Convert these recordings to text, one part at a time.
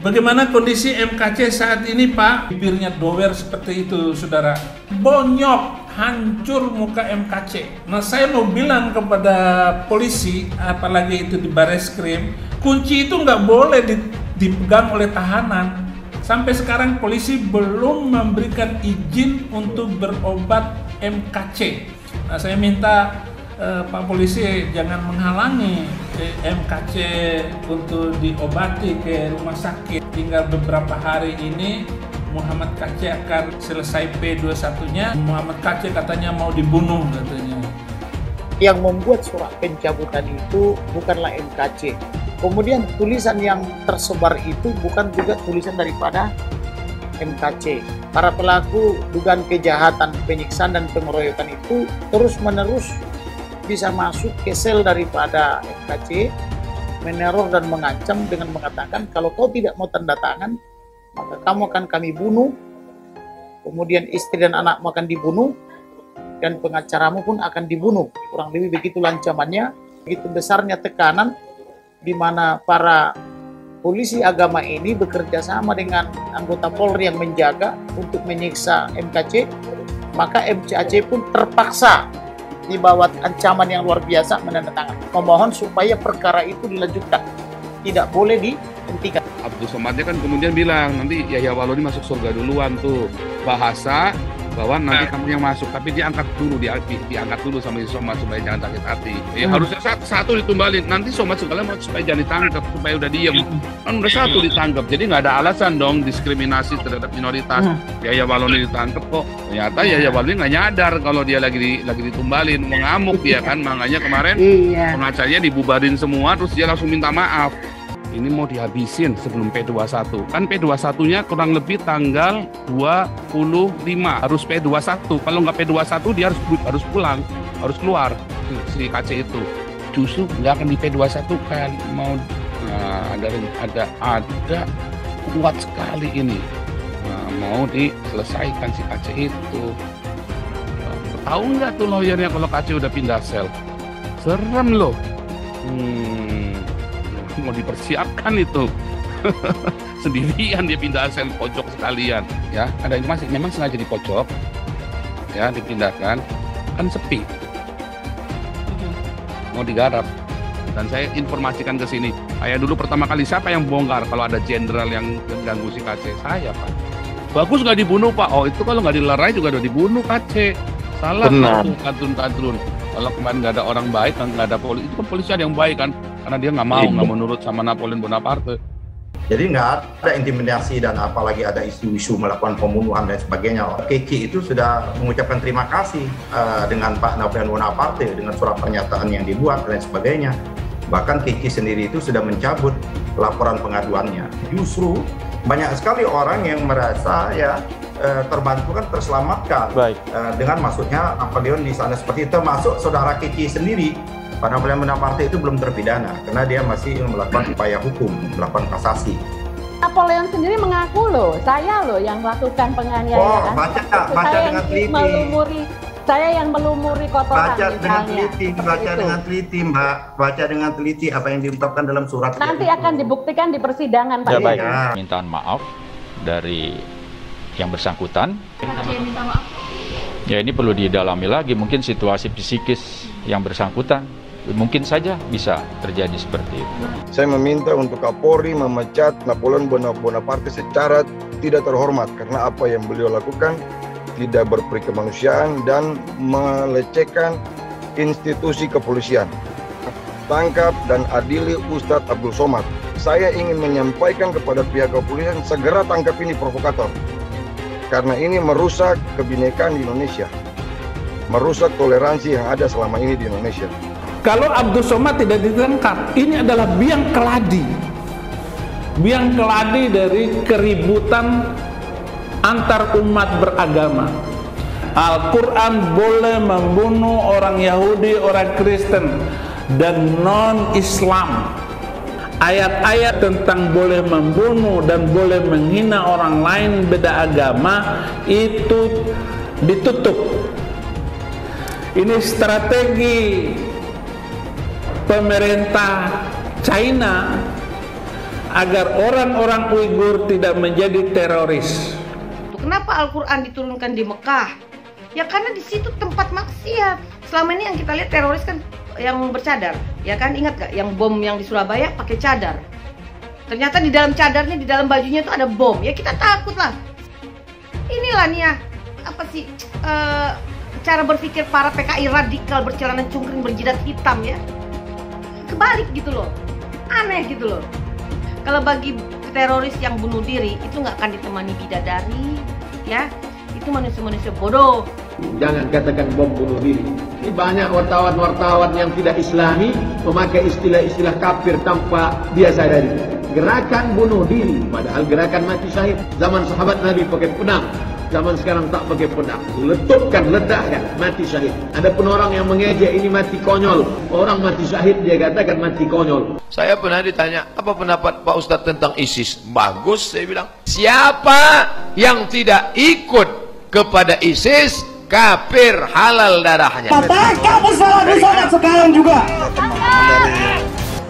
Bagaimana kondisi MKC saat ini, Pak? Bibirnya dower seperti itu, saudara. Bonyok, hancur muka MKC. Nah, saya mau bilang kepada polisi, apalagi itu di Bareskrim, kunci itu nggak boleh dipegang oleh tahanan. Sampai sekarang polisi belum memberikan izin untuk berobat MKC. Nah, saya minta Pak Polisi jangan menghalangi MKC untuk diobati ke rumah sakit. Tinggal beberapa hari ini Muhammad KC akan selesai P21-nya. Muhammad KC katanya mau dibunuh katanya. Yang membuat surat pencabutan itu bukanlah MKC. Kemudian tulisan yang tersebar itu bukan juga tulisan daripada MKC. Para pelaku dugaan kejahatan, penyiksaan dan pengeroyokan itu terus-menerus bisa masuk ke sel daripada MKC, meneror dan mengancam dengan mengatakan kalau kau tidak mau tanda tangan, maka kamu akan kami bunuh, kemudian istri dan anakmu akan dibunuh, dan pengacaramu pun akan dibunuh. Kurang lebih begitu ancamannya. Begitu besarnya tekanan di mana para polisi agama ini bekerja sama dengan anggota Polri yang menjaga untuk menyiksa MKC, maka MKC pun terpaksa di bawah ancaman yang luar biasa menandatangani, memohon supaya perkara itu dilanjutkan, tidak boleh dihentikan. Abdul Somadnya kan kemudian bilang nanti Yahya Waloni masuk surga duluan tuh, bahasa bahwa nanti kamu yang masuk, tapi diangkat dulu, diangkat dulu sama si Somad supaya jangan sakit hati. Ya, harusnya satu ditumbalin, nanti Somad sekalian supaya jangan ditangkap, supaya udah diem. Kan udah satu ditangkap, jadi nggak ada alasan dong diskriminasi terhadap minoritas. Yahya Waloni ditangkap kok, ternyata Yahya Waloni nggak nyadar kalau dia lagi ditumbalin, mengamuk dia kan, makanya kemarin pengacaranya dibubarin semua, terus dia langsung minta maaf. Ini mau dihabisin sebelum P21. Kan P21-nya kurang lebih tanggal 25. Harus P21. Kalau nggak P21 dia harus pulang, harus keluar si KC itu. Justru nggak akan di P21 kan. Mau ada kuat sekali ini. Mau diselesaikan si KC itu. Tahu nggak tuh lawyernya kalau KC udah pindah sel? Serem loh. Mau dipersiapkan itu sendirian, dia pindah sel pojok sekalian ya. Ada informasi memang sengaja di pojok ya, dipindahkan kan sepi, mau digarap. Dan saya informasikan ke sini, kayak dulu pertama kali siapa yang bongkar kalau ada jenderal yang ganggu si KC? Saya, Pak. Bagus nggak dibunuh, Pak. Oh, itu kalau nggak dilerai juga udah dibunuh KC. Salah tuh kadrun. Kalau kemarin nggak ada orang baik, nggak ada polisi, itu kan polisi ada yang baik kan, karena dia nggak mau nurut sama Napoleon Bonaparte. Jadi nggak ada intimidasi dan apalagi ada isu-isu melakukan pembunuhan dan sebagainya. Kiki itu sudah mengucapkan terima kasih dengan Pak Napoleon Bonaparte dengan surat pernyataan yang dibuat dan sebagainya. Bahkan Kiki sendiri itu sudah mencabut laporan pengaduannya. Justru banyak sekali orang yang merasa ya terbantu kan, terselamatkan dengan masuknya Napoleon di sana seperti itu, termasuk saudara Kiki sendiri. Pak Napoleon Bonaparte itu belum terpidana karena dia masih melakukan upaya hukum, melakukan kasasi. Napoleon sendiri mengaku loh, saya loh yang melakukan penganiayaan. Oh, baca dengan teliti. Saya yang melumuri kotoran baca misalnya. dengan teliti, Mbak. Baca dengan teliti apa yang diungkapkan dalam surat. Nanti akan dibuktikan di persidangan, Pak. Ya. Mintaan maaf dari yang bersangkutan. Minta maaf. Ya, ini perlu didalami lagi, mungkin situasi psikis yang bersangkutan mungkin saja bisa terjadi seperti itu. Saya meminta untuk Kapolri memecat Napoleon Bonaparte secara tidak terhormat karena apa yang beliau lakukan tidak berperi kemanusiaan dan melecehkan institusi kepolisian. Tangkap dan adili Ustadz Abdul Somad. Saya ingin menyampaikan kepada pihak kepolisian segera tangkap ini provokator. Karena ini merusak kebinekaan di Indonesia. Merusak toleransi yang ada selama ini di Indonesia. Kalau Abdul Somad tidak ditangkap, ini adalah biang keladi. Biang keladi dari keributan antar umat beragama. Al-Quran boleh membunuh orang Yahudi, orang Kristen, dan non-Islam. Ayat-ayat tentang boleh membunuh dan boleh menghina orang lain beda agama itu ditutup. Ini strategi pemerintah China agar orang-orang Uighur tidak menjadi teroris. Kenapa Al-Quran diturunkan di Mekah? Ya karena di situ tempat maksiat. Selama ini yang kita lihat teroris kan yang bercadar, ya kan? Ingat gak yang bom yang di Surabaya pakai cadar? Ternyata di dalam cadarnya, di dalam bajunya itu ada bom. Ya kita takut lah. Inilah nih ya, apa sih cara berpikir para PKI radikal bercelana cungkring berjidat hitam ya. Kebalik gitu loh, aneh gitu loh. Kalau bagi teroris yang bunuh diri itu nggak akan ditemani bidadari, ya itu manusia-manusia bodoh. Jangan katakan bom bunuh diri. Ini banyak wartawan-wartawan yang tidak Islami memakai istilah-istilah kafir tanpa dia sadari. Gerakan bunuh diri, padahal gerakan mati syahid. Zaman sahabat Nabi pakai pedang, zaman sekarang tak pakai pedang. Letupkan, ledakkan, mati syahid. Adapun orang yang mengejek ini mati konyol. Orang mati syahid dia katakan mati konyol. Saya pernah ditanya, apa pendapat Pak Ustadz tentang ISIS? Bagus, saya bilang. Siapa yang tidak ikut kepada ISIS, kafir, halal darahnya. Katakan bersama sholat sekarang juga.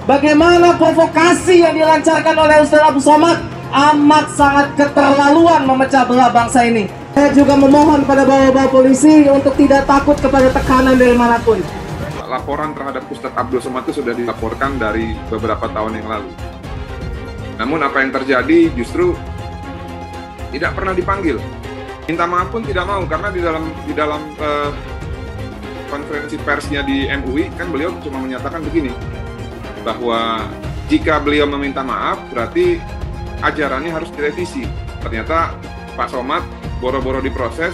Bagaimana provokasi yang dilancarkan oleh Ustaz Abu Somad amat sangat keterlaluan memecah belah bangsa ini. Saya juga memohon pada bapak-bapak polisi untuk tidak takut kepada tekanan dari manapun. Laporan terhadap Ustadz Abdul Somad itu sudah dilaporkan dari beberapa tahun yang lalu. Namun apa yang terjadi justru tidak pernah dipanggil. Minta maaf pun tidak mau, karena di dalam konferensi persnya di MUI kan beliau cuma menyatakan begini, bahwa jika beliau meminta maaf berarti ajarannya harus direvisi. Ternyata Pak Somad boro-boro diproses,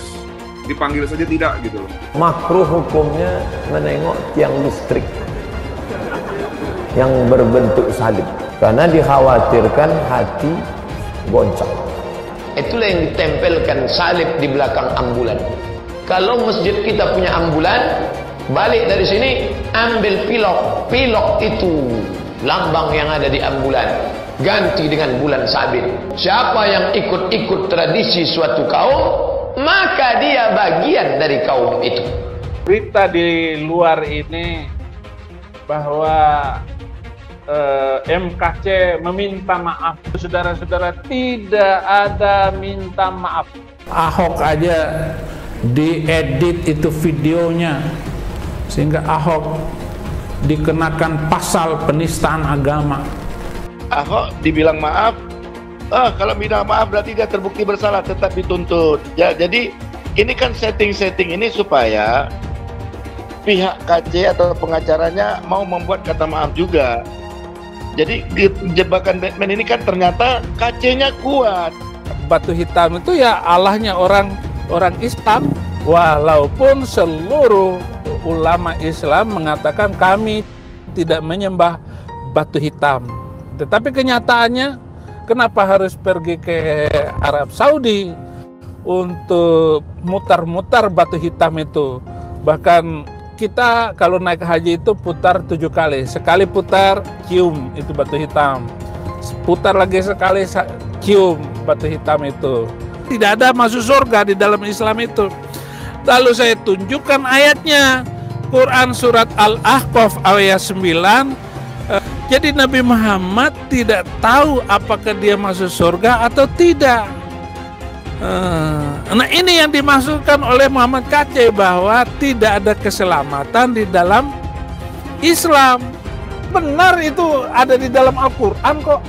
dipanggil saja tidak gitu loh. Makruh hukumnya menengok tiang listrik yang berbentuk salib karena dikhawatirkan hati goncang. Itulah yang ditempelkan salib di belakang ambulan. Kalau masjid kita punya ambulan, balik dari sini ambil pilok. Pilok itu lambang yang ada di ambulan, ganti dengan bulan sabit. Siapa yang ikut-ikut tradisi suatu kaum, maka dia bagian dari kaum itu. Berita di luar ini bahwa MKC meminta maaf. Saudara-saudara, tidak ada minta maaf. Ahok aja diedit itu videonya sehingga Ahok dikenakan pasal penistaan agama. Ahok dibilang maaf, kalau minta maaf berarti dia terbukti bersalah, tetap dituntut. Ya, jadi ini kan setting ini supaya pihak KC atau pengacaranya mau membuat kata maaf juga. Jadi jebakan Batman ini kan ternyata KC-nya kuat. Batu hitam itu ya Allahnya orang Islam, walaupun seluruh ulama Islam mengatakan kami tidak menyembah batu hitam. Tetapi kenyataannya kenapa harus pergi ke Arab Saudi untuk mutar-mutar batu hitam itu? Bahkan kita kalau naik haji itu putar 7 kali. Sekali putar, cium itu batu hitam. Putar lagi sekali, cium batu hitam itu. Tidak ada masuk surga di dalam Islam itu. Lalu saya tunjukkan ayatnya. Quran surat Al-Ahqaf ayat 9. Jadi Nabi Muhammad tidak tahu apakah dia masuk surga atau tidak. Nah ini yang dimaksudkan oleh Muhammad KC, bahwa tidak ada keselamatan di dalam Islam. Benar itu ada di dalam Al-Quran kok.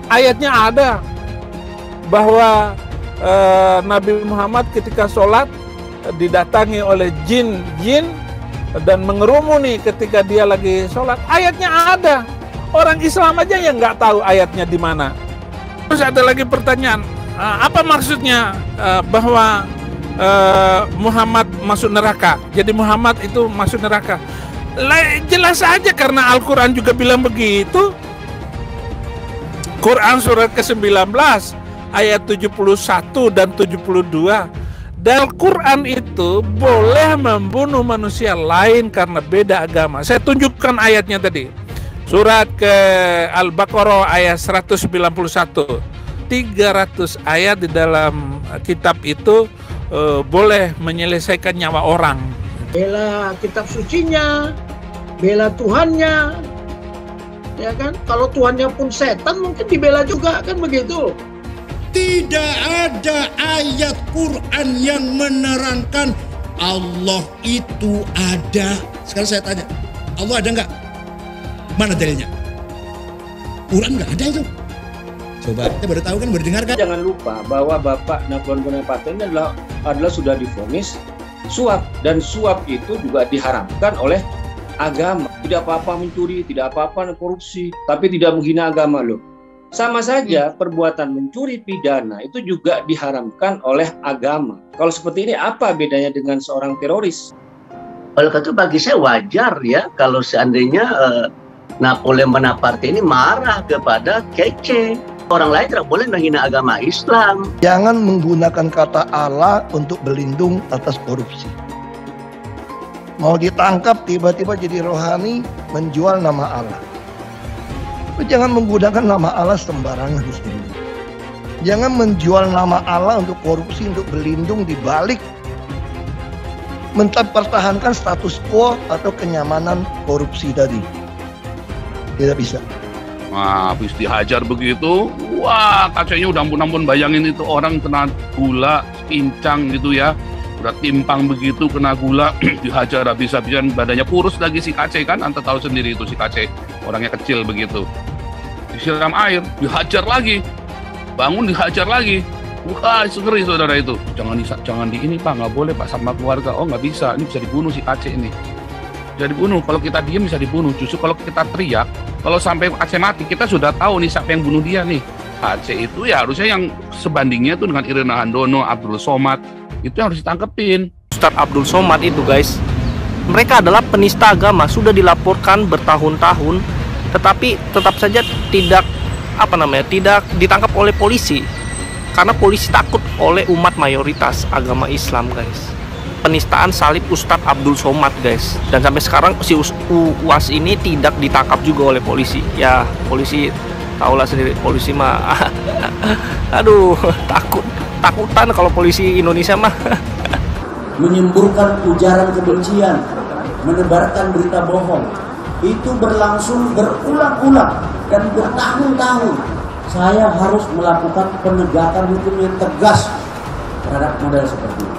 Ayatnya ada bahwa Nabi Muhammad ketika sholat didatangi oleh jin dan mengerumuni ketika dia lagi sholat. Ayatnya ada. Orang Islam aja yang nggak tahu ayatnya di mana. Terus ada lagi pertanyaan, apa maksudnya bahwa Muhammad masuk neraka? Jadi Muhammad itu masuk neraka. Jelas saja karena Al-Quran juga bilang begitu. Quran surat ke-19 ayat 71 dan 72. Dan Al-Quran itu boleh membunuh manusia lain karena beda agama. Saya tunjukkan ayatnya tadi. Surat ke Al-Baqarah ayat 191. 300 ayat di dalam kitab itu boleh menyelesaikan nyawa orang. Bela kitab sucinya, bela Tuhannya, ya kan? Kalau Tuhannya pun setan mungkin dibela juga, kan begitu. Tidak ada ayat Quran yang menerangkan Allah itu ada. Sekarang saya tanya, Allah ada nggak? Mana dalilnya? Quran nggak ada itu. Coba, kita baru tahu kan, baru dengar kan? Jangan lupa bahwa Bapak Napoleon Bonaparte ini adalah sudah divonis suap, dan suap itu juga diharamkan oleh agama. Tidak apa-apa mencuri, tidak apa-apa korupsi, tapi tidak menghina agama loh. Sama saja perbuatan mencuri pidana itu juga diharamkan oleh agama. Kalau seperti ini apa bedanya dengan seorang teroris? Oleh karena itu bagi saya wajar ya kalau seandainya Napoleon Bonaparte ini marah kepada Kece. Orang lain tidak boleh menghina agama Islam. Jangan menggunakan kata Allah untuk berlindung atas korupsi. Mau ditangkap tiba-tiba jadi rohani menjual nama Allah. Jangan menggunakan nama Allah sembarangan di sini. Jangan menjual nama Allah untuk korupsi, untuk berlindung di balik mempertahankan status quo atau kenyamanan korupsi tadi. Tidak bisa. Wah, habis dihajar begitu, wah kacanya udah ampun-ampun, bayangin itu orang kena gula, pincang gitu ya. Udah timpang begitu, kena gula, dihajar habis-habisan, badannya kurus lagi si Kace kan, Anda tahu sendiri itu si Kace, orangnya kecil begitu. Disiram air, dihajar lagi, bangun dihajar lagi. Wah, ngeri saudara itu. Jangan di ini Pak, nggak boleh Pak sama keluarga. Oh nggak bisa, ini bisa dibunuh si Kace ini. Bisa dibunuh, kalau kita diem bisa dibunuh. Justru kalau kita teriak, kalau sampai Aceh mati, kita sudah tahu nih siapa yang bunuh dia nih. Aceh itu ya harusnya yang sebandingnya itu dengan Irena Handono, Abdul Somad, itu yang harus ditangkepin. Ustadz Abdul Somad itu guys, mereka adalah penista agama, sudah dilaporkan bertahun-tahun, tetapi tetap saja tidak tidak ditangkap oleh polisi, karena polisi takut oleh umat mayoritas agama Islam guys. Penistaan salib Ustadz Abdul Somad guys, dan sampai sekarang si UAS ini tidak ditangkap juga oleh polisi. Ya polisi tahulah sendiri, polisi mah aduh takutan kalau polisi Indonesia mah. Menyemburkan ujaran kebencian, menebarkan berita bohong, itu berlangsung berulang-ulang dan bertahun-tahun. Saya harus melakukan penegakan hukum yang tegas terhadap model seperti ini.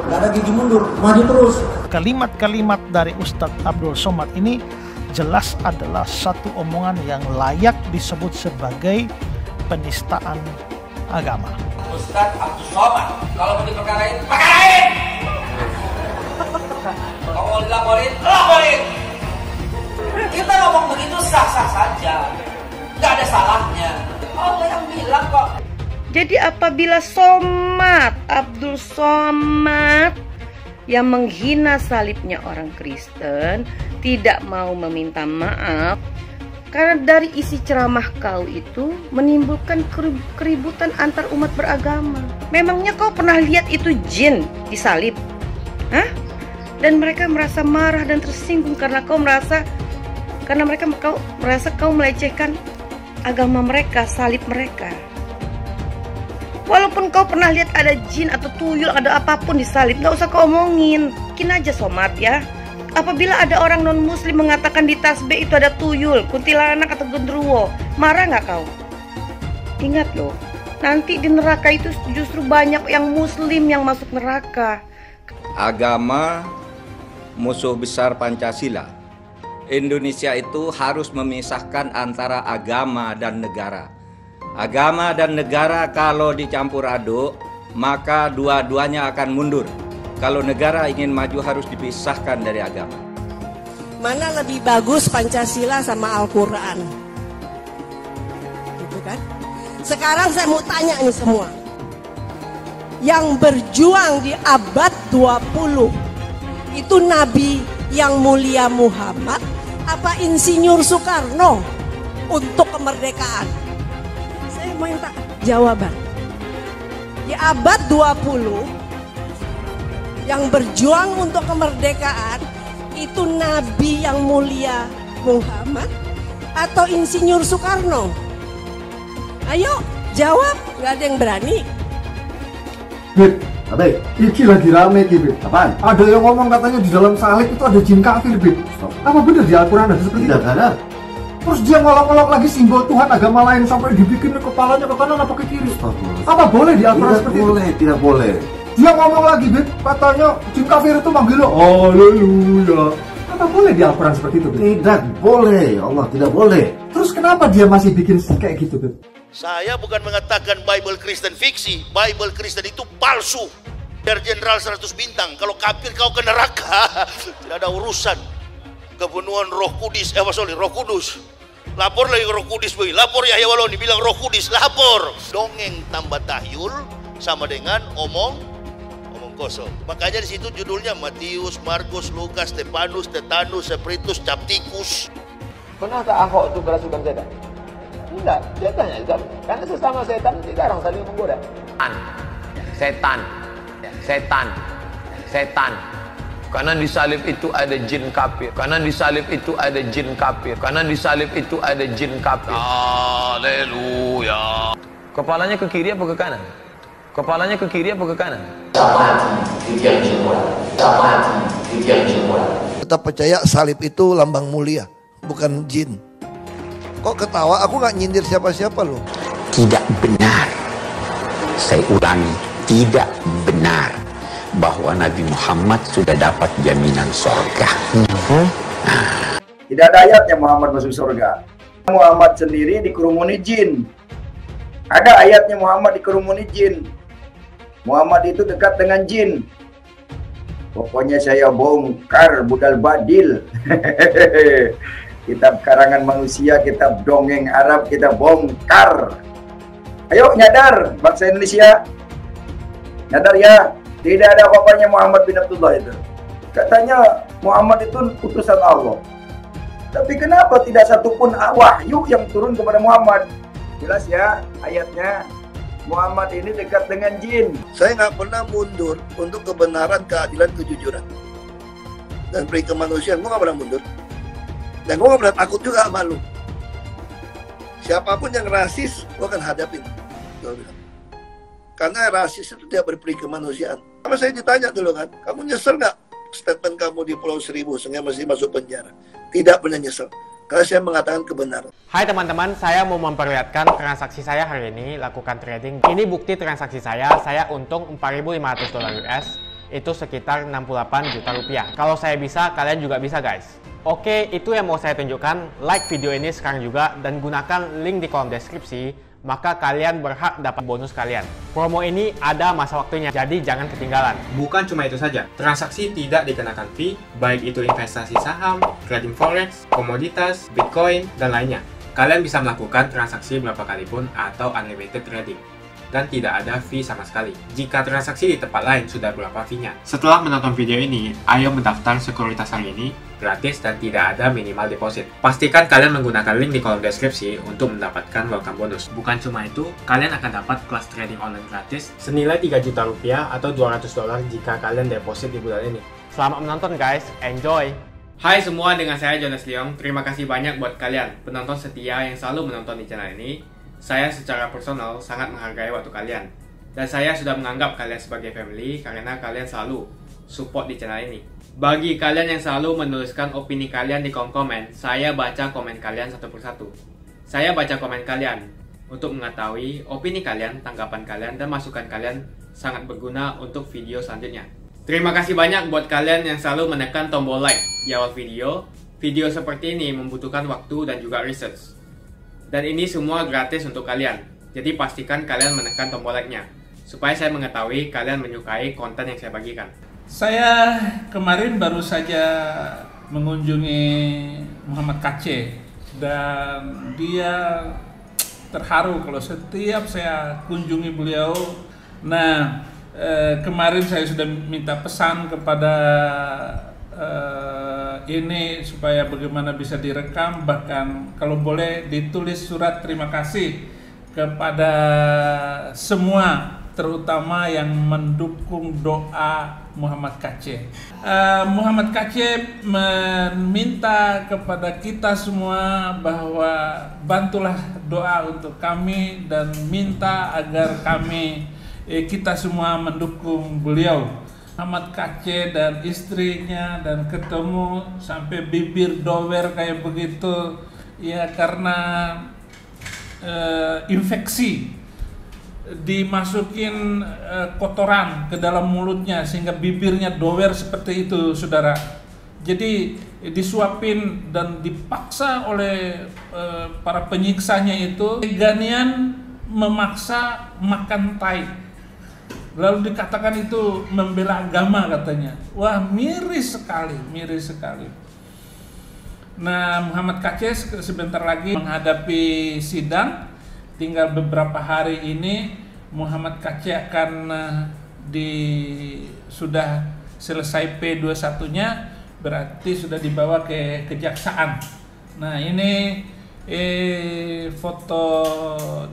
Gak ada gigi mundur, maju terus. Kalimat-kalimat dari Ustadz Abdul Somad ini jelas adalah satu omongan yang layak disebut sebagai penistaan agama. Ustadz Abdul Somad, kalau mau diperkarain, perkarain! Kalau mau dilaporin, laporin! Kita ngomong begitu sah-sah saja, gak ada salahnya. Allah yang bilang kok. Jadi apabila Abdul Somad yang menghina salibnya orang Kristen tidak mau meminta maaf karena dari isi ceramah kau itu menimbulkan keributan antar umat beragama. Memangnya kau pernah lihat itu jin disalib? Hah? Dan mereka merasa marah dan tersinggung karena mereka merasa kau melecehkan agama mereka, salib mereka. Walaupun kau pernah lihat ada jin atau tuyul, ada apapun di salib, nggak usah kau omongin. Mungkin aja Somad ya. Apabila ada orang non muslim mengatakan di tasbih itu ada tuyul, kuntilanak atau genderuwo, marah nggak kau? Ingat loh, nanti di neraka itu justru banyak yang muslim yang masuk neraka. Agama musuh besar Pancasila. Indonesia itu harus memisahkan antara agama dan negara. Agama dan negara kalau dicampur aduk, maka dua-duanya akan mundur. Kalau negara ingin maju harus dipisahkan dari agama. Mana lebih bagus Pancasila sama Al-Quran? Gitu kan? Sekarang saya mau tanya nih semua. Yang berjuang di abad 20 itu Nabi yang mulia Muhammad apa Insinyur Soekarno untuk kemerdekaan? Mau minta jawaban. Di abad 20 yang berjuang untuk kemerdekaan itu Nabi yang mulia Muhammad atau Insinyur Soekarno? Ayo jawab, nggak ada yang berani. Bib, Ade, iki lagi rame iki, Bib. Apaan? Ada yang ngomong katanya di dalam salib itu ada jin kafir, Bib. Apa benar di Al-Quran ada seperti itu? Tidak ada. Terus dia ngolok-ngolok lagi simbol Tuhan agama lain sampai dibikin kepalanya ke kanan apa ke kiri. Apa boleh di Al-Quran seperti itu? Tidak boleh. Dia ngomong lagi, Bib, katanya jin kafir itu manggil lo, haleluya. Apa boleh di Al-Quran seperti itu, Bib? Tidak boleh, Allah tidak boleh. Terus kenapa dia masih bikin kayak gitu, Bib? Saya bukan mengatakan Bible Kristen fiksi. Bible Kristen itu palsu. Biar Jenderal 100 bintang. Kalau kafir kau ke neraka. Tidak ada urusan. Kepenuhan Roh Kudus. Roh Kudus. Lapor lagi Roh Kudus, boy. Lapor Yahya Waloni bilang Roh Kudus, lapor. Dongeng tambah tahyul sama dengan omong kosong. Makanya di situ judulnya Matius, Markus, Lukas, Stefanus, Tetanus, Spiritus, Captikus. Pernah tak Ahok itu kerasukan setan? Enggak, setannya juga. Karena sesama setan dilarang saling menggoda. Setan. Karena di salib itu ada jin kafir. Haleluya. Kepalanya ke kiri apa ke kanan? Tetap percaya salib itu lambang mulia, bukan jin. Kok ketawa? Aku nggak nyindir siapa-siapa loh. Tidak benar. Saya ulangi, tidak benar bahwa Nabi Muhammad sudah dapat jaminan surga. Tidak ada ayatnya Muhammad masuk surga. Muhammad sendiri dikerumuni jin. Ada ayatnya Muhammad dikerumuni jin. Muhammad itu dekat dengan jin. Pokoknya saya bongkar budal badil. Kitab karangan manusia, kitab dongeng Arab kita bongkar. Ayo nyadar bangsa Indonesia. Nyadar ya. Tidak ada apa-apanya Muhammad bin Abdullah itu. Katanya Muhammad itu utusan Allah. Tapi kenapa tidak satupun wahyu yang turun kepada Muhammad? Jelas ya ayatnya. Muhammad ini dekat dengan jin. Saya nggak pernah mundur untuk kebenaran, keadilan, kejujuran. Dan beri kemanusiaan, gue nggak pernah mundur. Dan gue nggak pernah takut juga sama lu. Siapapun yang rasis, gue akan hadapin. Gue bilang. Karena rasis itu tidak berperi kemanusiaan. Sama saya ditanya dulu kan, kamu nyesel nggak statement kamu di Pulau Seribu sehingga masih masuk penjara? Tidak pernah nyesel, karena saya mengatakan kebenaran. Hai teman-teman, saya mau memperlihatkan transaksi saya hari ini lakukan trading. Ini bukti transaksi saya untung $4.500 US, itu sekitar 68 juta rupiah. Kalau saya bisa, kalian juga bisa guys. Oke, itu yang mau saya tunjukkan. Like video ini sekarang juga dan gunakan link di kolom deskripsi. Maka kalian berhak dapat bonus kalian. Promo ini ada masa waktunya, jadi jangan ketinggalan. Bukan cuma itu saja, transaksi tidak dikenakan fee, baik itu investasi saham, trading forex, komoditas, bitcoin, dan lainnya. Kalian bisa melakukan transaksi berapa kali pun atau unlimited trading. Dan tidak ada fee sama sekali. Jika transaksi di tempat lain sudah berapa fee-nya. Setelah menonton video ini, ayo mendaftar sekuritas hari ini, gratis dan tidak ada minimal deposit. Pastikan kalian menggunakan link di kolom deskripsi untuk mendapatkan welcome bonus. Bukan cuma itu, kalian akan dapat kelas trading online gratis senilai 3 juta rupiah atau $200 jika kalian deposit di bulan ini. Selamat menonton guys, enjoy! Hai semua, dengan saya Jonas Leong. Terima kasih banyak buat kalian, penonton setia yang selalu menonton di channel ini. Saya secara personal sangat menghargai waktu kalian. Dan saya sudah menganggap kalian sebagai family karena kalian selalu support di channel ini. Bagi kalian yang selalu menuliskan opini kalian di kolom komen, saya baca komen kalian satu persatu. Saya baca komen kalian untuk mengetahui opini kalian, tanggapan kalian, dan masukan kalian sangat berguna untuk video selanjutnya. Terima kasih banyak buat kalian yang selalu menekan tombol like di awal video. Video seperti ini membutuhkan waktu dan juga research. Dan ini semua gratis untuk kalian. Jadi pastikan kalian menekan tombol like-nya supaya saya mengetahui kalian menyukai konten yang saya bagikan. Saya kemarin baru saja mengunjungi Muhammad KC dan dia terharu kalau setiap saya kunjungi beliau. Nah, kemarin saya sudah minta pesan kepada ini supaya bagaimana bisa direkam, bahkan kalau boleh ditulis surat terima kasih kepada semua, terutama yang mendukung doa Muhammad KC. Muhammad KC meminta kepada kita semua bahwa bantulah doa untuk kami dan minta agar kita semua mendukung beliau. Muhammad KC dan istrinya dan ketemu sampai bibir dower kayak begitu, ya karena infeksi, dimasukin kotoran ke dalam mulutnya sehingga bibirnya dower seperti itu, saudara. Jadi disuapin dan dipaksa oleh para penyiksanya itu. Ganian memaksa makan tai, lalu dikatakan itu membela agama katanya. Wah, miris sekali, miris sekali. Nah, Muhammad KC sebentar lagi menghadapi sidang. Tinggal beberapa hari ini Muhammad KC akan sudah selesai P21-nya, berarti sudah dibawa ke kejaksaan. Nah, ini foto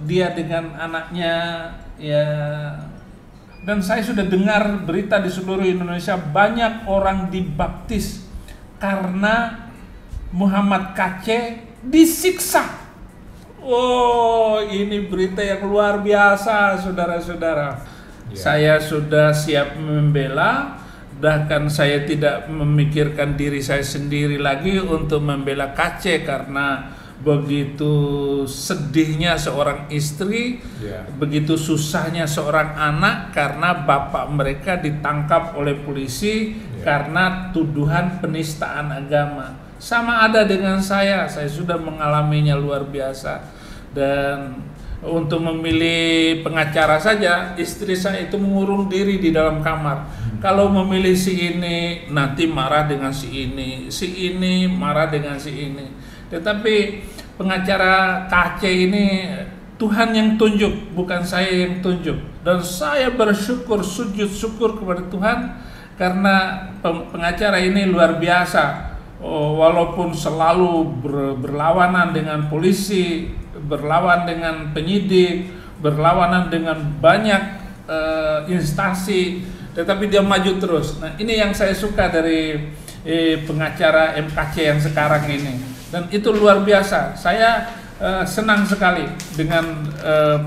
dia dengan anaknya ya. Dan saya sudah dengar berita di seluruh Indonesia banyak orang dibaptis karena Muhammad KC disiksa. Oh, ini berita yang luar biasa, saudara-saudara. Saya sudah siap membela, bahkan saya tidak memikirkan diri saya sendiri lagi untuk membela KC karena begitu sedihnya seorang istri, begitu susahnya seorang anak karena bapak mereka ditangkap oleh polisi karena tuduhan penistaan agama. Sama ada dengan saya sudah mengalaminya luar biasa. Dan untuk memilih pengacara saja, istri saya itu mengurung diri di dalam kamar. Kalau memilih si ini, nanti marah dengan si ini marah dengan si ini. Tetapi pengacara KC ini Tuhan yang tunjuk, bukan saya yang tunjuk. Dan saya bersyukur, sujud syukur kepada Tuhan karena pengacara ini luar biasa. Walaupun selalu berlawanan dengan polisi, berlawan dengan penyidik, berlawanan dengan banyak instansi, tetapi dia maju terus. Nah, ini yang saya suka dari pengacara MKC yang sekarang ini, dan itu luar biasa. Saya senang sekali dengan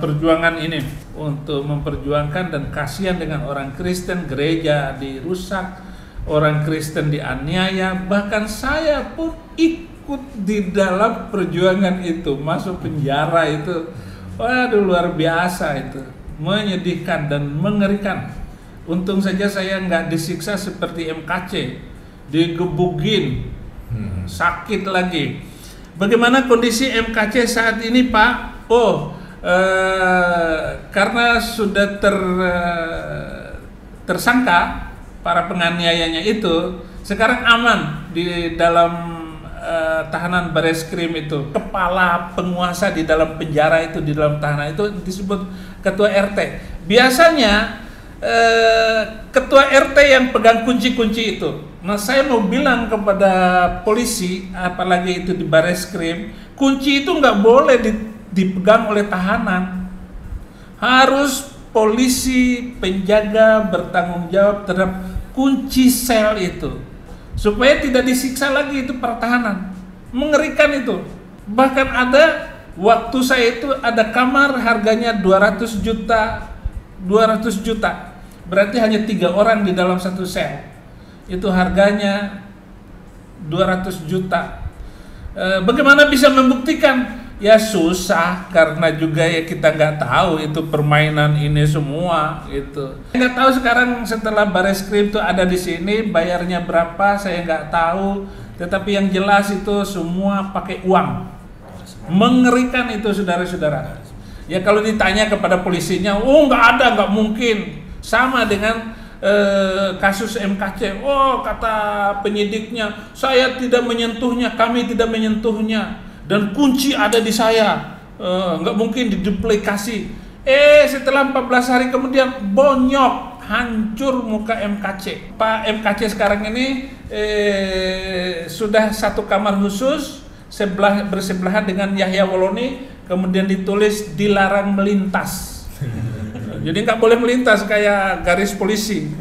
perjuangan ini untuk memperjuangkan, dan kasihan dengan orang Kristen, gereja dirusak, orang Kristen dianiaya, bahkan saya pun ikut di dalam perjuangan itu, masuk penjara itu. Waduh, luar biasa itu, menyedihkan dan mengerikan. Untung saja saya nggak disiksa seperti MKC, digebukin, sakit lagi. Bagaimana kondisi MKC saat ini, Pak? Karena sudah tersangka para penganiayanya itu, sekarang aman di dalam tahanan Bareskrim itu. Kepala penguasa di dalam penjara itu, di dalam tahanan itu disebut ketua RT. Biasanya ketua RT yang pegang kunci-kunci itu. Nah, saya mau bilang kepada polisi, apalagi itu di Bareskrim, kunci itu nggak boleh dipegang oleh tahanan. Harus polisi penjaga bertanggung jawab terhadap kunci sel itu, supaya tidak disiksa lagi itu pertahanan. Mengerikan itu. Bahkan ada waktu saya itu ada kamar harganya 200 juta. Berarti hanya 3 orang di dalam satu sel. Itu harganya 200 juta. Bagaimana bisa membuktikan? Ya susah, karena juga ya kita nggak tahu itu permainan ini semua gitu. Nggak tahu sekarang setelah Bareskrim itu ada di sini, bayarnya berapa saya nggak tahu. Tetapi yang jelas itu semua pakai uang. Mengerikan itu, saudara-saudara. Ya kalau ditanya kepada polisinya, nggak ada, nggak mungkin. Sama dengan kasus MKC. Kata penyidiknya, saya tidak menyentuhnya, kami tidak menyentuhnya. Dan kunci ada di saya, nggak mungkin diduplikasi. Setelah 14 hari kemudian bonyok, hancur muka MKC. Pak MKC sekarang ini sudah satu kamar khusus bersebelahan dengan Yahya Woloni, kemudian ditulis dilarang melintas. Jadi nggak boleh melintas kayak garis polisi.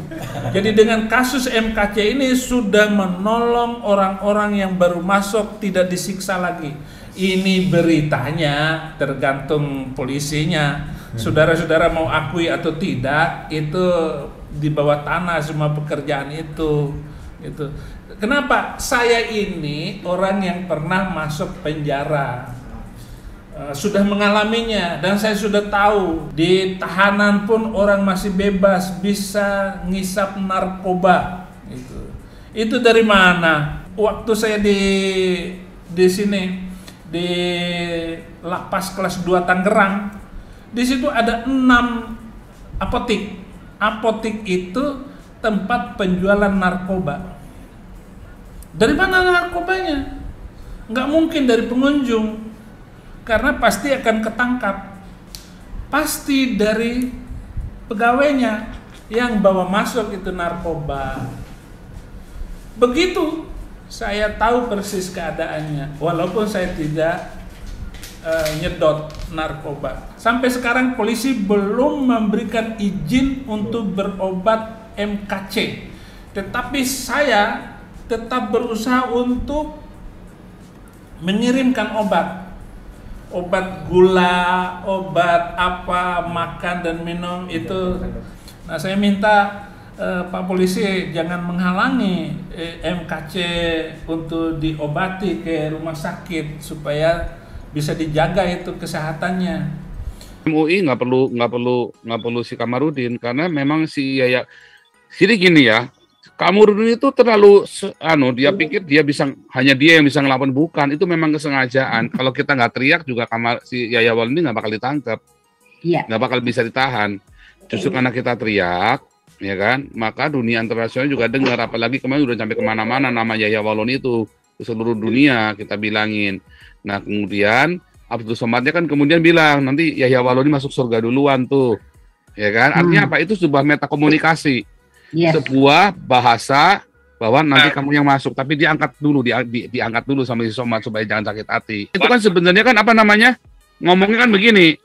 Jadi dengan kasus MKC ini sudah menolong orang-orang yang baru masuk tidak disiksa lagi. Ini beritanya, tergantung polisinya. Saudara-saudara mau akui atau tidak, itu di bawah tanah semua pekerjaan itu. Kenapa? Saya ini orang yang pernah masuk penjara, sudah mengalaminya, dan saya sudah tahu di tahanan pun orang masih bebas bisa ngisap narkoba. Itu dari mana? Waktu saya di sini di lapas kelas 2 Tangerang, di situ ada 6 apotik. Apotik itu tempat penjualan narkoba. Dari mana narkobanya? Nggak mungkin dari pengunjung, karena pasti akan ketangkap. Pasti dari pegawainya yang bawa masuk itu narkoba. Begitu saya tahu persis keadaannya, walaupun saya tidak nyedot narkoba. Sampai sekarang polisi belum memberikan izin untuk berobat MKC, tetapi saya tetap berusaha untuk mengirimkan obat gula, obat apa, makan dan minum itu. Nah, saya minta Pak Polisi jangan menghalangi MKC untuk diobati ke rumah sakit supaya bisa dijaga itu kesehatannya. MUI nggak perlu si Kamarudin, karena memang si Yaya. Jadi gini ya, Kamarudin itu terlalu dia pikir hanya dia yang bisa ngelawan, bukan, itu memang kesengajaan. Kalau kita nggak teriak juga si Yaya Waluyo nggak bakal ditangkap, nggak bakal bisa ditahan. Justru karena kita teriak, ya kan, maka dunia internasional juga dengar. Apalagi kemarin udah sampai kemana-mana nama Yahya Waluyo itu ke seluruh dunia kita bilangin. Nah kemudian Abdul Somadnya kan kemudian bilang nanti Yahya Waluyo masuk surga duluan tuh, ya kan. Artinya apa? Itu sebuah metakomunikasi. Sebuah bahasa bahwa nanti kamu yang masuk, tapi diangkat dulu sama si Somad supaya jangan sakit hati. Itu kan sebenarnya kan ngomongnya kan begini,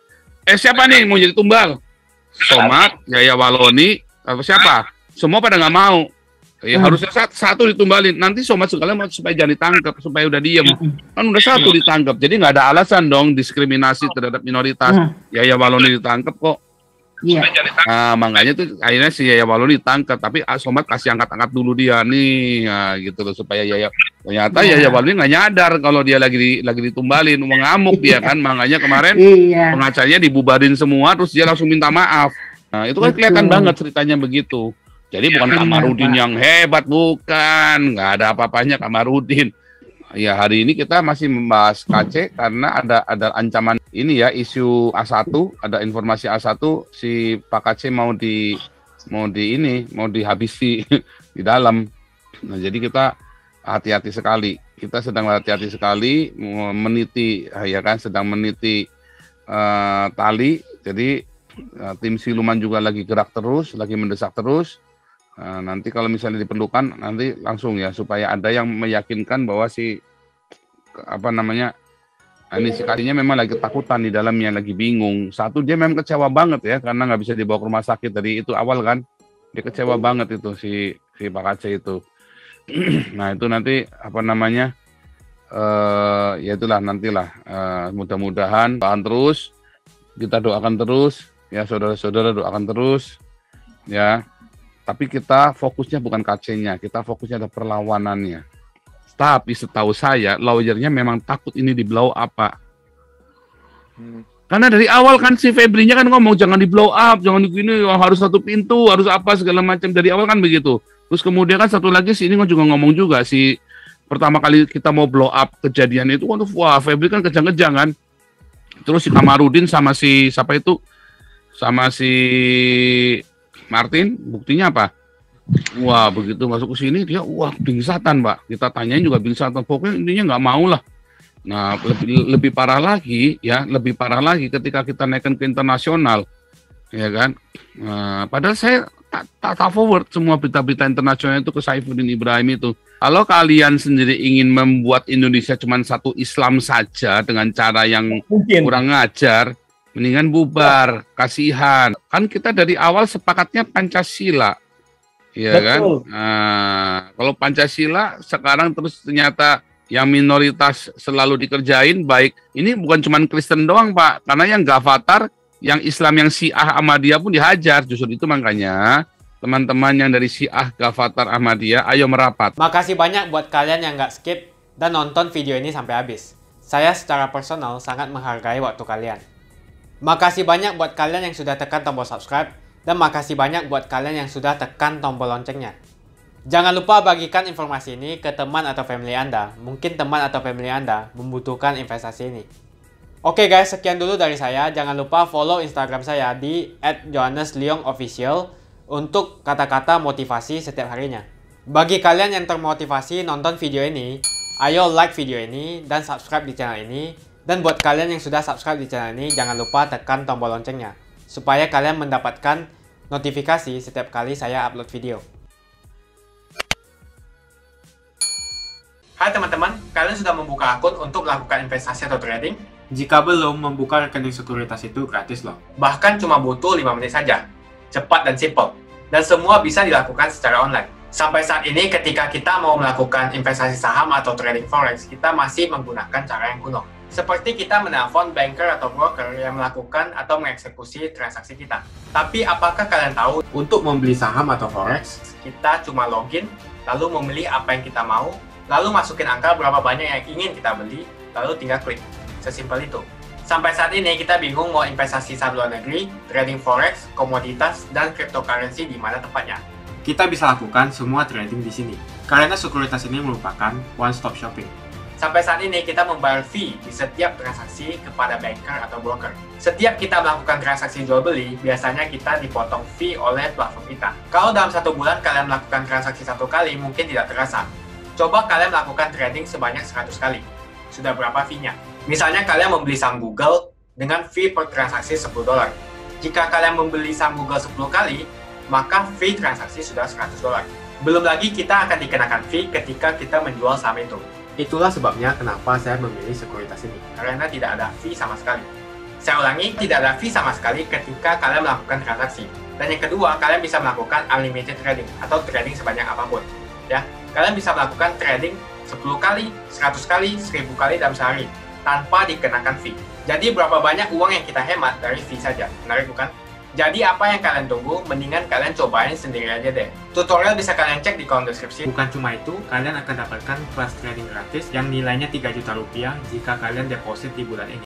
siapa nih mau jadi tumbal? Somad, Yahya Waluyo, atau siapa? Semua pada nggak mau. Ya harusnya satu ditumbalin. Nanti Somad segala supaya jangan ditangkap, supaya udah diem. Kan udah satu ditangkap, jadi nggak ada alasan dong diskriminasi terhadap minoritas. Yahya Waluyo ditangkap kok. Nah, makanya tuh akhirnya si Yahya Waluyo ditangkap, tapi Somad kasih angkat-angkat dulu dia nih, nah, gitu loh, supaya ternyata Yahya Waluyo nggak nyadar kalau dia lagi ditumbalin, mengamuk dia kan, makanya kemarin pengacaranya dibubarin semua, terus dia langsung minta maaf. Nah, itu kan kelihatan banget ceritanya begitu. Jadi bukan Kamarudin yang hebat, bukan, nggak ada apa-apanya Kamarudin. Ya hari ini kita masih membahas KC karena ada ancaman ini ya, isu A1, ada informasi A1 si Pak KC mau dihabisi di dalam. Nah, jadi kita hati-hati sekali. Kita sedang hati-hati sekali meniti ya kan, sedang meniti tali. Jadi tim siluman juga lagi gerak terus, lagi mendesak terus. Nanti kalau misalnya diperlukan nanti langsung ya, supaya ada yang meyakinkan bahwa si ini si kalinya memang lagi ketakutan di dalamnya, lagi bingung. Satu, dia memang kecewa banget ya karena nggak bisa dibawa ke rumah sakit dari itu awal kan, dia kecewa banget itu si Pak Aceh itu. Nah itu nanti ya itulah nantilah, mudah-mudahan terus kita doakan terus ya, saudara-saudara doakan terus ya. Tapi kita fokusnya bukan KC-nya, kita fokusnya ada perlawanannya. Tapi setahu saya, lawyernya memang takut ini di blow up, Pak. Karena dari awal kan si Febrinya kan ngomong jangan di blow up, jangan begini, harus satu pintu, harus apa segala macam, dari awal kan begitu. Terus kemudian kan satu lagi si ini juga ngomong juga, si pertama kali kita mau blow up kejadian itu, wah Febri kan kejang-kejang kan. Terus si Kamarudin sama si siapa itu, sama si Martin, buktinya apa? Wah, begitu masuk ke sini dia bingsatan, Pak. Kita tanyain juga bingsatan. Pokoknya intinya nggak mau lah. Nah, lebih parah lagi ya, lebih parah lagi ketika kita naikkan ke internasional, ya kan? Padahal saya tak forward semua berita-berita internasional itu ke Saifuddin Ibrahim itu. Kalau kalian sendiri ingin membuat Indonesia cuma satu Islam saja dengan cara yang kurang ngajar, mendingan bubar, kasihan. Kan kita dari awal sepakatnya Pancasila. Iya kan? Nah, kalau Pancasila sekarang terus ternyata yang minoritas selalu dikerjain, baik ini bukan cuma Kristen doang, Pak, karena yang Gavatar, yang Islam yang Syiah Ahmadiyah pun dihajar. Justru itu makanya teman-teman yang dari Syiah Ghafatar Ahmadiyah, ayo merapat. Makasih banyak buat kalian yang nggak skip dan nonton video ini sampai habis. Saya secara personal sangat menghargai waktu kalian. Makasih banyak buat kalian yang sudah tekan tombol subscribe, dan makasih banyak buat kalian yang sudah tekan tombol loncengnya. Jangan lupa bagikan informasi ini ke teman atau family Anda. Mungkin teman atau family Anda membutuhkan investasi ini. Oke guys, sekian dulu dari saya. Jangan lupa follow Instagram saya di @johannesleongofficial untuk kata-kata motivasi setiap harinya. Bagi kalian yang termotivasi nonton video ini, ayo like video ini dan subscribe di channel ini. Dan buat kalian yang sudah subscribe di channel ini, jangan lupa tekan tombol loncengnya supaya kalian mendapatkan notifikasi setiap kali saya upload video. Hai teman-teman, kalian sudah membuka akun untuk melakukan investasi atau trading? Jika belum, membuka rekening sekuritas itu gratis loh. Bahkan cuma butuh 5 menit saja. Cepat dan simple. Dan semua bisa dilakukan secara online. Sampai saat ini ketika kita mau melakukan investasi saham atau trading forex, kita masih menggunakan cara yang kuno. Seperti kita menelpon banker atau broker yang melakukan atau mengeksekusi transaksi kita. Tapi apakah kalian tahu, untuk membeli saham atau forex, kita cuma login, lalu memilih apa yang kita mau, lalu masukin angka berapa banyak yang ingin kita beli, lalu tinggal klik. Sesimpel itu. Sampai saat ini kita bingung mau investasi saham luar negeri, trading forex, komoditas, dan cryptocurrency di mana tempatnya. Kita bisa lakukan semua trading di sini, karena sekuritas ini merupakan one-stop shopping. Sampai saat ini kita membayar fee di setiap transaksi kepada banker atau broker. Setiap kita melakukan transaksi jual beli, biasanya kita dipotong fee oleh platform kita. Kalau dalam 1 bulan kalian melakukan transaksi 1 kali, mungkin tidak terasa. Coba kalian melakukan trading sebanyak 100 kali. Sudah berapa fee-nya? Misalnya kalian membeli saham Google dengan fee per transaksi $10. Jika kalian membeli saham Google 10 kali, maka fee transaksi sudah $100. Belum lagi kita akan dikenakan fee ketika kita menjual saham itu. Itulah sebabnya kenapa saya memilih sekuritas ini, karena tidak ada fee sama sekali. Saya ulangi, tidak ada fee sama sekali ketika kalian melakukan transaksi. Dan yang kedua, kalian bisa melakukan unlimited trading atau trading sebanyak apapun. Ya, kalian bisa melakukan trading 10 kali, 100 kali, 1000 kali dalam sehari tanpa dikenakan fee. Jadi berapa banyak uang yang kita hemat dari fee saja? Menarik bukan? Jadi apa yang kalian tunggu? Mendingan kalian cobain sendiri aja deh. Tutorial bisa kalian cek di kolom deskripsi. Bukan cuma itu, kalian akan dapatkan kelas trading gratis yang nilainya 3 juta rupiah jika kalian deposit di bulan ini.